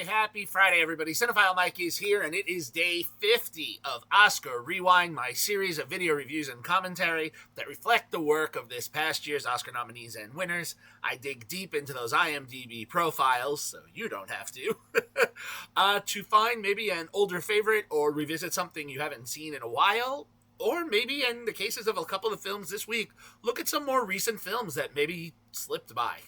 Happy Friday, everybody. Cinephile Mike is here, and it is day 50 of Oscar Rewind, my series of video reviews and commentary that reflect the work of this past year's Oscar nominees and winners. I dig deep into those IMDb profiles, so you don't have to, to find maybe an older favorite or revisit something you haven't seen in a while, or maybe in the cases of a couple of films this week, look at some more recent films that maybe slipped by.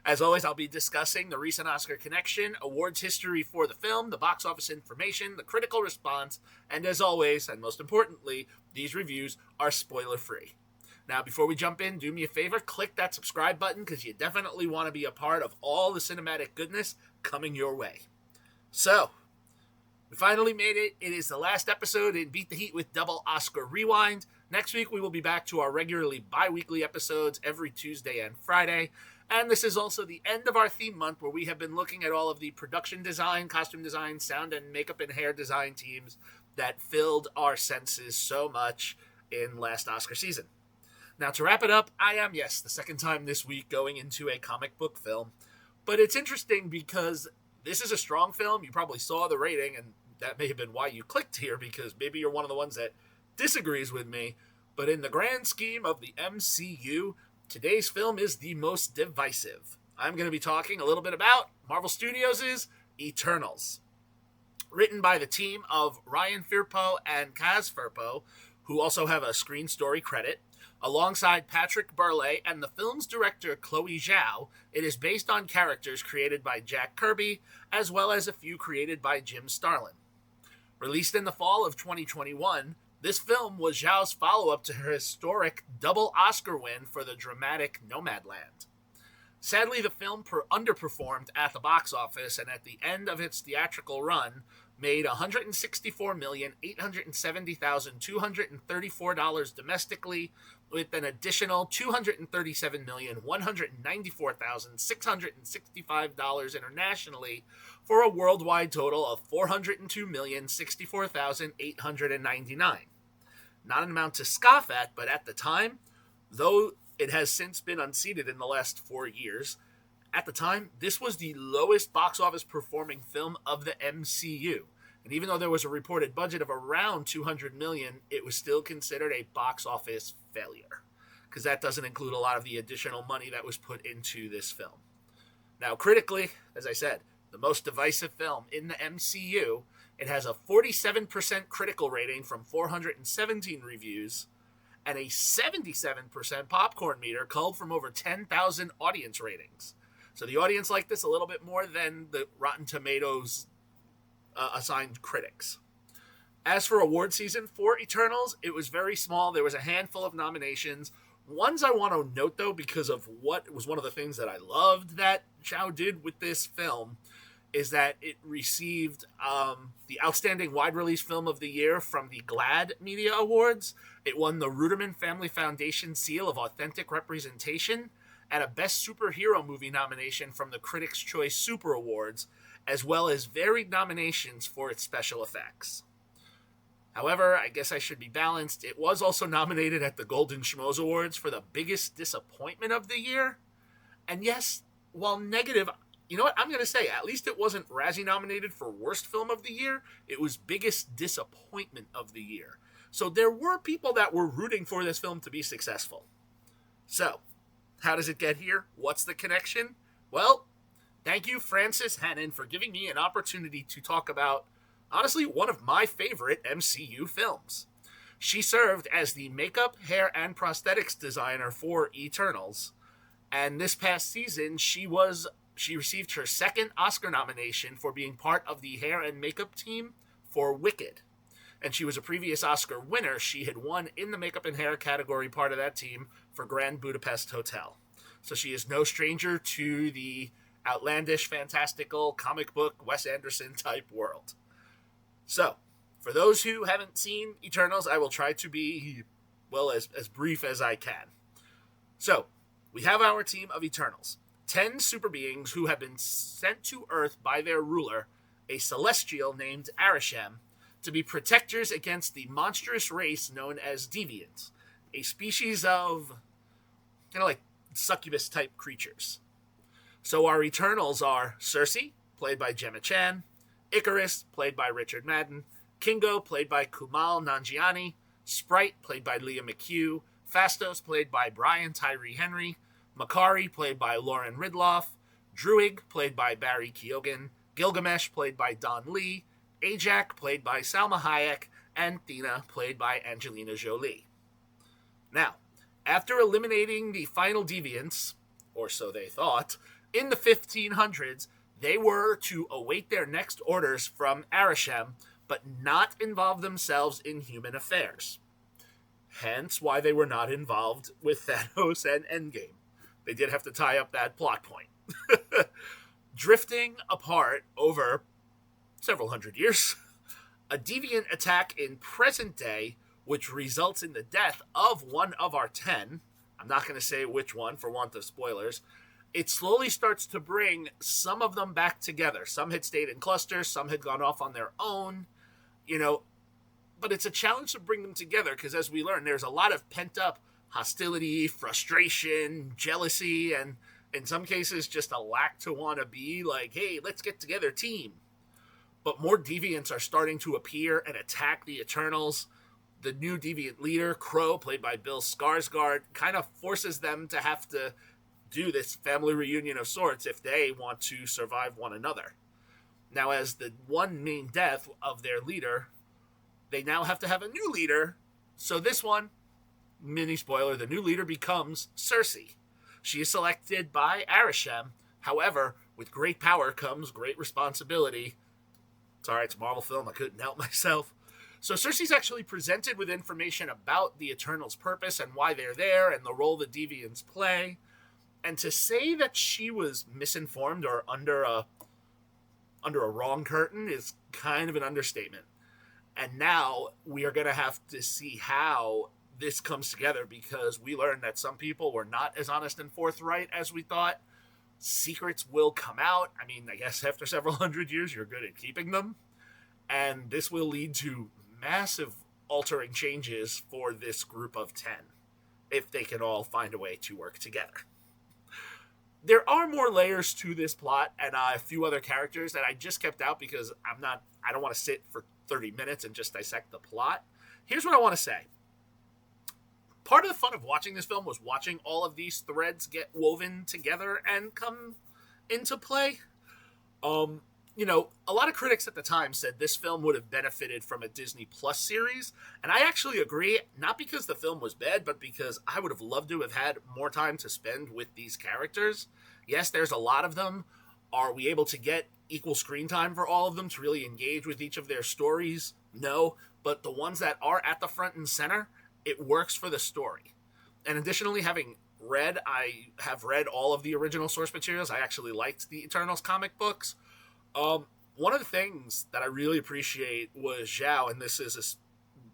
As always, I'll be discussing the recent Oscar connection, awards history for the film, the box office information, the critical response, and as always, and most importantly, these reviews are spoiler-free. Now, before we jump in, do me a favor, click that subscribe button because you definitely want to be a part of all the cinematic goodness coming your way. So, we finally made it. It is the last episode in Beat the Heat with Double Oscar Rewind. Next week, we will be back to our regularly bi-weekly episodes every Tuesday and Friday. And this is also the end of our theme month where we have been looking at all of the production design, costume design, sound and makeup and hair design teams that filled our senses so much in last Oscar season. Now, to wrap it up, I am, yes, the second time this week going into a comic book film. But it's interesting because this is a strong film. You probably saw the rating, and that may have been why you clicked here, because maybe you're one of the ones that disagrees with me. But in the grand scheme of the MCU, today's film is the most divisive. I'm going to be talking a little bit about Marvel Studios' Eternals. Written by the team of Ryan Firpo and Kaz Firpo, who also have a screen story credit, alongside Patrick Burleigh and the film's director Chloé Zhao, it is based on characters created by Jack Kirby, as well as a few created by Jim Starlin. Released in the fall of 2021, this film was Zhao's follow-up to her historic double Oscar win for the dramatic Nomadland. Sadly, the film underperformed at the box office, and at the end of its theatrical run, made $164,870,234 domestically, with an additional $237,194,665 internationally, for a worldwide total of $402,064,899. Not an amount to scoff at, but at the time, though it has since been unseated in the last 4 years, at the time, this was the lowest box office performing film of the MCU. And even though there was a reported budget of around $200 million, it was still considered a box office failure, because that doesn't include a lot of the additional money that was put into this film. Now, critically, as I said, the most divisive film in the MCU, it has a 47% critical rating from 417 reviews, and a 77% popcorn meter culled from over 10,000 audience ratings. So the audience liked this a little bit more than the Rotten Tomatoes assigned critics. As for award season for Eternals, it was very small. There was a handful of nominations. Ones I want to note, though, because of what was one of the things that I loved that Zhao did with this film, is that it received the Outstanding Wide Release Film of the Year from the GLAAD Media Awards. It won the Ruderman Family Foundation Seal of Authentic Representation, and a Best Superhero Movie nomination from the Critics' Choice Super Awards, as well as varied nominations for its special effects. However, I guess I should be balanced. It was also nominated at the Golden Schmoes Awards for the biggest disappointment of the year. And yes, while negative, you know what, I'm going to say, at least it wasn't Razzie nominated for Worst Film of the Year. It was Biggest Disappointment of the Year. So there were people that were rooting for this film to be successful. So, how does it get here? What's the connection? Well, thank you, Frances Hannon, for giving me an opportunity to talk about, honestly, one of my favorite MCU films. She served as the makeup, hair, and prosthetics designer for Eternals. And this past season, she received her second Oscar nomination for being part of the hair and makeup team for Wicked. And she was a previous Oscar winner. She had won in the makeup and hair category part of that team for Grand Budapest Hotel. So she is no stranger to the outlandish, fantastical, comic book, Wes Anderson type world. So, for those who haven't seen Eternals, I will try to be, well, as brief as I can. So, we have our team of Eternals. 10 super beings who have been sent to Earth by their ruler, a celestial named Arishem, to be protectors against the monstrous race known as deviants, a species of kind of like succubus-type creatures. So our Eternals are Cersei, played by Gemma Chan, Icarus, played by Richard Madden, Kingo, played by Kumail Nanjiani, Sprite, played by Leah McHugh, Fastos, played by Brian Tyree Henry, Makari, played by Lauren Ridloff, Druig, played by Barry Keoghan, Gilgamesh, played by Don Lee, Ajak, played by Salma Hayek, and Thena, played by Angelina Jolie. Now, after eliminating the final deviants, or so they thought, in the 1500s, they were to await their next orders from Arishem, but not involve themselves in human affairs. Hence why they were not involved with Thanos and Endgame. They did have to tie up that plot point. Drifting apart over several hundred years, a deviant attack in present day, which results in the death of one of our 10, I'm not going to say which one for want of spoilers, it slowly starts to bring some of them back together. Some had stayed in clusters, some had gone off on their own, but it's a challenge to bring them together because, as we learn, there's a lot of pent-up hostility, frustration, jealousy, and in some cases just a lack to want to be like, hey, let's get together, team. But more deviants are starting to appear and attack the Eternals. The new deviant leader, Crow, played by Bill Skarsgård, kind of forces them to have to do this family reunion of sorts if they want to survive one another. Now, as the one main death of their leader, they now have to have a new leader. So this one, mini spoiler, the new leader becomes Cersei. She is selected by Arishem. However, with great power comes great responsibility. Sorry, it's a Marvel film. I couldn't help myself. So Cersei's actually presented with information about the Eternals' purpose and why they're there and the role the Deviants play. And to say that she was misinformed or under a wrong curtain is kind of an understatement. And now we are going to have to see how this comes together because we learned that some people were not as honest and forthright as we thought. Secrets will come out. I mean, I guess after several hundred years, you're good at keeping them. And this will lead to massive altering changes for this group of 10 if they can all find a way to work together. There are more layers to this plot and a few other characters that I just kept out because I don't want to sit for 30 minutes and just dissect the plot. Here's what I want to say. Part of the fun of watching this film was watching all of these threads get woven together and come into play. A lot of critics at the time said this film would have benefited from a Disney Plus series, and I actually agree, not because the film was bad, but because I would have loved to have had more time to spend with these characters. Yes, there's a lot of them. Are we able to get equal screen time for all of them to really engage with each of their stories? No, but the ones that are at the front and center, it works for the story. And additionally, I have read all of the original source materials. I actually liked the Eternals comic books. One of the things that I really appreciate was Zhao, and this is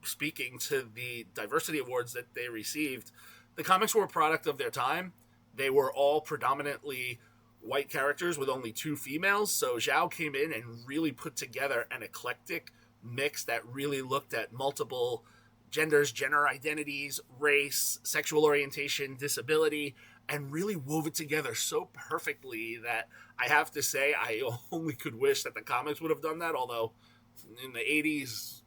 speaking to the diversity awards that they received. The comics were a product of their time. They were all predominantly white characters with only 2 females, so Zhao came in and really put together an eclectic mix that really looked at multiple genders, gender identities, race, sexual orientation, disability, and really wove it together so perfectly that I have to say I only could wish that the comics would have done that, although in the 80s,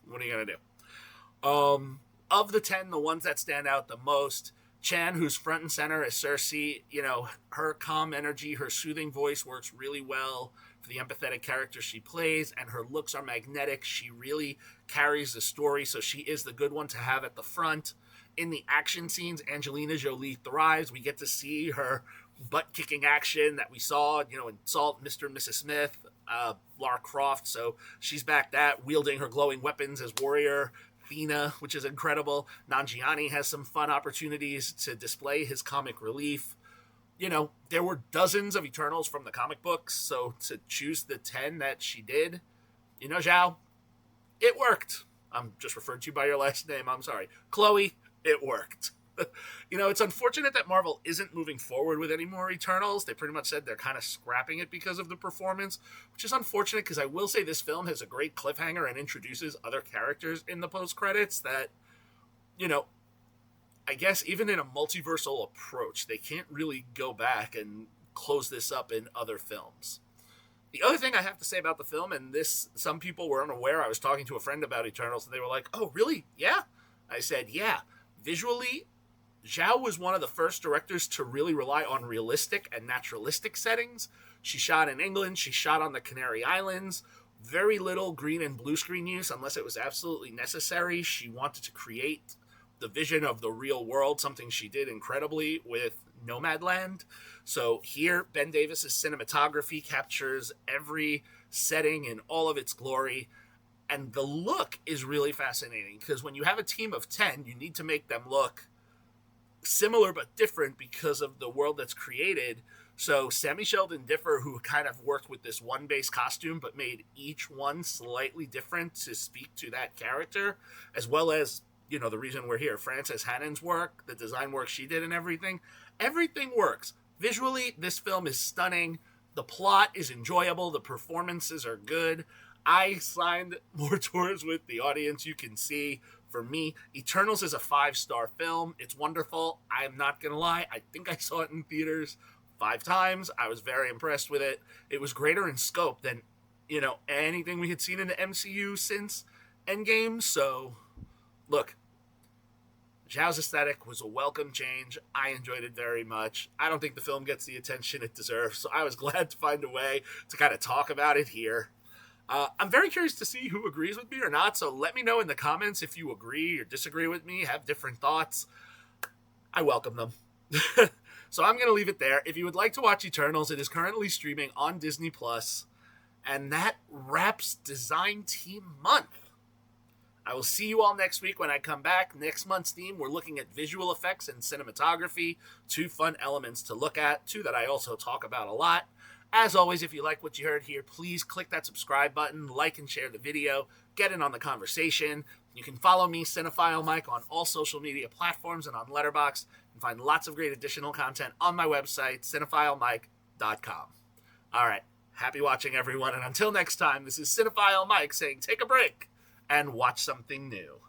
what are you going to do? Of the 10, the ones that stand out the most, Chan, who's front and center as Cersei, her calm energy, her soothing voice works really well for the empathetic character she plays, and her looks are magnetic. She really carries the story, so she is the good one to have at the front. In the action scenes, Angelina Jolie thrives. We get to see her butt-kicking action that we saw, in Salt, Mr. and Mrs. Smith, Lara Croft. So she's back wielding her glowing weapons as warrior. Thena, which is incredible. Nanjiani has some fun opportunities to display his comic relief. There were dozens of Eternals from the comic books, so to choose the 10 that she did, Zhao, it worked. I'm just referred to you by your last name. I'm sorry. Chloé, it worked. It's unfortunate that Marvel isn't moving forward with any more Eternals. They pretty much said they're kind of scrapping it because of the performance, which is unfortunate because I will say this film has a great cliffhanger and introduces other characters in the post-credits that, I guess even in a multiversal approach, they can't really go back and close this up in other films. The other thing I have to say about the film, and this, some people were unaware, I was talking to a friend about Eternals, and they were like, oh, really? Yeah? I said, yeah. Visually, Zhao was one of the first directors to really rely on realistic and naturalistic settings. She shot in England, she shot on the Canary Islands, very little green and blue screen use unless it was absolutely necessary. She wanted to create the vision of the real world, something she did incredibly with Nomadland. So here, Ben Davis's cinematography captures every setting in all of its glory. And the look is really fascinating because when you have a team of 10, you need to make them look similar but different because of the world that's created. So Sammy Sheldon Differ, who kind of worked with this one base costume but made each one slightly different to speak to that character, as well as, you know, the reason we're here, Frances Hannon's work, the design work she did and everything works. Visually, this film is stunning. The plot is enjoyable. The performances are good. I signed more tours with the audience. You can see, for me, Eternals is a 5-star film. It's wonderful. I am not going to lie. I think I saw it in theaters 5 times. I was very impressed with it. It was greater in scope than, you know, anything we had seen in the MCU since Endgame. So, look, Zhao's aesthetic was a welcome change. I enjoyed it very much. I don't think the film gets the attention it deserves, so I was glad to find a way to kind of talk about it here. I'm very curious to see who agrees with me or not, so let me know in the comments if you agree or disagree with me, have different thoughts. I welcome them. So I'm going to leave it there. If you would like to watch Eternals, it is currently streaming on Disney+, and that wraps Design Team Month. I will see you all next week when I come back. Next month's theme, we're looking at visual effects and cinematography. 2 fun elements to look at, 2 that I also talk about a lot. As always, if you like what you heard here, please click that subscribe button, like and share the video, get in on the conversation. You can follow me, Cinephile Mike, on all social media platforms and on Letterboxd, and find lots of great additional content on my website, cinephilemike.com. All right, happy watching, everyone, and until next time, this is Cinephile Mike saying take a break and watch something new.